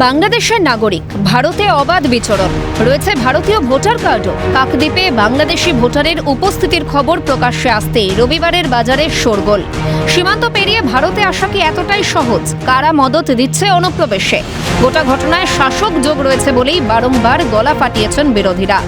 বাংলাদেশের নাগরিক, ভারতে অবাধ বিচরণ, রয়েছে ভারতীয় ভোটার কার্ডও। কাকদ্বীপে বাংলাদেশি ভোটারের উপস্থিতির খবর প্রকাশ্যে আসতেই রবিবারের বাজারে শোরগোল। সীমান্ত পেরিয়ে ভারতে আসা কি এতটাই সহজ? কারা মদত দিচ্ছে অনুপ্রবেশে? গোটা ঘটনায় শাসক যোগ রয়েছে বলেই বারংবার গলা ফাটিয়েছেন বিরোধীরা।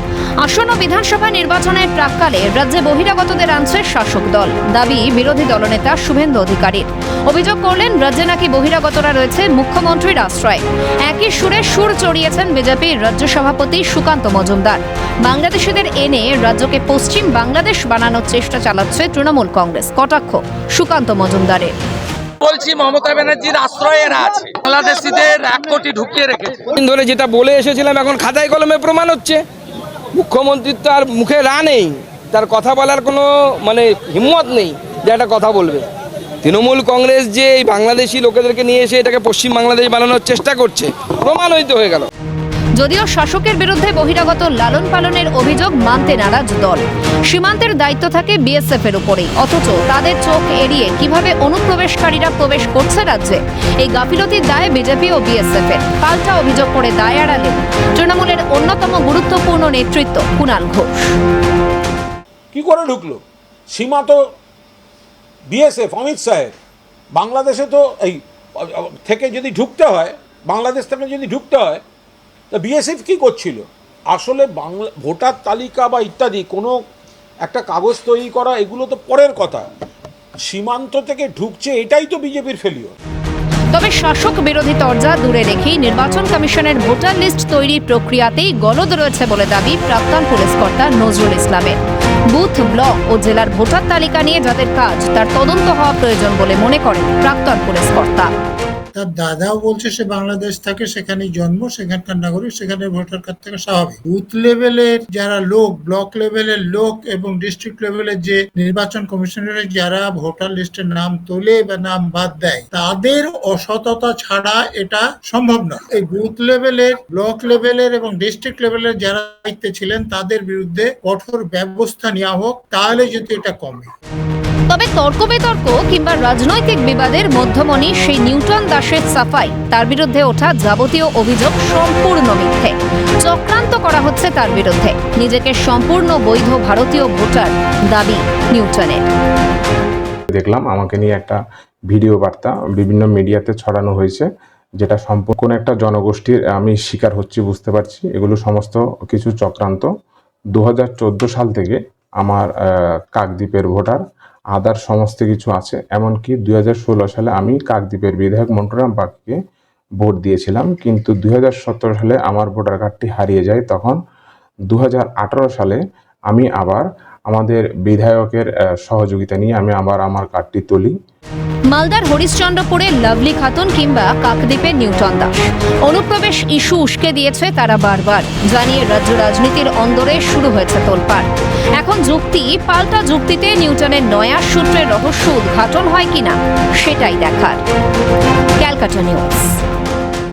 আসন্ন বিধানসভা নির্বাচনের প্রাক্কালে রাজ্যে বহিরাগতদের আনছে শাসক দল, দাবি বিরোধী দলনেতা শুভেন্দু অধিকারীর। অভিযোগ করলেন রাজ্যে নাকি বহিরাগতরা রয়েছে মুখ্যমন্ত্রীর আশ্রয়। একই সুরে সুর চড়িয়েছেন বিজেপির রাজ্য সভাপতি সুকান্ত মজুমদার। বাংলাদেশিদের এনে রাজ্যকে পশ্চিম বাংলাদেশ বানানোর চেষ্টা চালাচ্ছে তৃণমূল কংগ্রেস, কটাক্ষ সুকান্ত মজুমদারের। বলছি, মমতা ব্যানার্জির আশ্রয়ে এরা আছে, বাংলাদেশিদের 1 কোটি ঢুকিয়ে রেখেছে। ধরে যেটা বলে এসেছিলাম এখন খাতায় কলমে প্রমাণ হচ্ছে। মুখ্যমন্ত্রীর তো আর মুখে রা নেই, তার কথা বলার কোনো হিম্মত নেই যে একটা কথা বলবে। তৃণমূল কংগ্রেস যে এই বাংলাদেশি লোকেদেরকে নিয়ে এসে এটাকে পশ্চিম বাংলাদেশ বানানোর চেষ্টা করছে, প্রমাণ হইতে হয়ে গেল। যদিও শাসকের বিরুদ্ধে বহিরাগত লালন পালনের অভিযোগ মানতে নারাজ দল। সীমান্তের দায়িত্ব থাকে বিএসএফ এর উপরেই, অথচ তাদের চোখ এড়িয়ে কিভাবে অনুপ্রবেশকারীরা প্রবেশ করছে রাজ্যে, এই গাফিলতির দায়ে বিজেপি ও বিএসএফ এর। পাল্টা অভিযোগ করে দায় এড়ালেন তৃণমূলের অন্যতম গুরুত্বপূর্ণ নেতৃত্ব কুণাল ঘোষ। কি করে ঢুকলো? সীমা তো বিএসএফ, অমিত শাহের। বাংলাদেশে তো এই থেকে যদি ঢুকতে হয়, বাংলাদেশ থেকে যদি ঢুকতে হয়, তা বিএসএফ কী করছিল? আসলে বাংলা ভোটার তালিকা বা ইত্যাদি কোনো একটা কাগজ তৈরি করা, এগুলো তো পরের কথা। সীমান্ত থেকে ঢুকছে, এটাই তো বিজেপির ফেলিওর। তবে শাসক বিরোধী তরজা দূরে রেখেই নির্বাচন কমিশনের ভোটার লিস্ট তৈরির প্রক্রিয়াতেই গলদ রয়েছে বলে দাবি প্রাক্তন পুলিশ কর্তা নজরুল ইসলামের। বুথ, ব্লক ও জেলার ভোটার তালিকা নিয়ে যাদের কাজ, তার তদন্ত হওয়া প্রয়োজন বলে মনে করেন প্রাক্তন পুলিশ কর্তা। তার দাদাও বলছে সে বাংলাদেশ থাকে, সেখানেই জন্ম, সেখানকার নাগরিক, সেখানে ভোটার কার্ড থেকে স্বাভাবিক। বুথ লেভেলের যারা লোক, ব্লক লেভেলের লোক এবং ডিস্ট্রিক্ট লেভেলের যে নির্বাচন কমিশনের যারা ভোটার লিস্টের নাম তোলে বা নাম বাদ দেয়, তাদের অসততা ছাড়া এটা সম্ভব না। এই বুথ লেভেলের, ব্লক লেভেলের এবং ডিস্ট্রিক্ট লেভেলের যারা দায়িত্বে ছিলেন তাদের বিরুদ্ধে কঠোর ব্যবস্থা নেওয়া হোক, তাহলে যদি এটা কমে। তবে তর্ক বিতর্ক কিংবা রাজনৈতিক বিবাদের মধ্যমণি সেই নিউটন দাসের সাফাই, তার বিরুদ্ধে ওঠা যাবতীয় অভিযোগ সম্পূর্ণ মিথ্যে। চক্রান্ত করা হচ্ছে তার বিরুদ্ধে। নিজেকে সম্পূর্ণ বৈধ ভারতীয় ভোটার দাবি নিউটনের। দেখলাম আমাকে নিয়ে একটা ভিডিও বার্তা বিভিন্ন মিডিয়াতে ছড়ানো হয়েছে, যেটা সম্পূর্ণ একটা জনগোষ্ঠীর আমি শিকার হচ্ছি, বুঝতে পারছি এগুলো সমস্ত কিছু চক্রান্ত। 2014 সাল থেকে আমার কাকদ্বীপের ভোটার, আদার সমস্ত কিছু আছে। এমনকি 2016 সালে আমি কাকদ্বীপের বিধায়ক মন্টুরাম পাখিকে ভোট দিয়েছিলাম, কিন্তু 2017 সালে আমার ভোটার কার্ডটি হারিয়ে যায়। তখন 2018 সালে আমি আবার আমাদের বিধায়কের সহযোগিতা নিয়ে আমি আবার আমার কার্ডটি তুলি। মালদার হরিশ্চন্দ্রপুরের লাভলি খাতুন কিংবা কাকদ্বীপের নিউটন দাস, অনুপ্রবেশ ইস্যু উস্কে দিয়েছে তারা বারবার, জানিয়ে রাজ্য রাজনীতির অন্দরে শুরু হয়েছে তোলপাড়। এখন যুক্তি পাল্টা যুক্তিতে নিউটনের নয়া সূত্রের রহস্য উদ্ঘাটন হয় কিনা সেটাই দেখার। ক্যালকাটা নিউজ।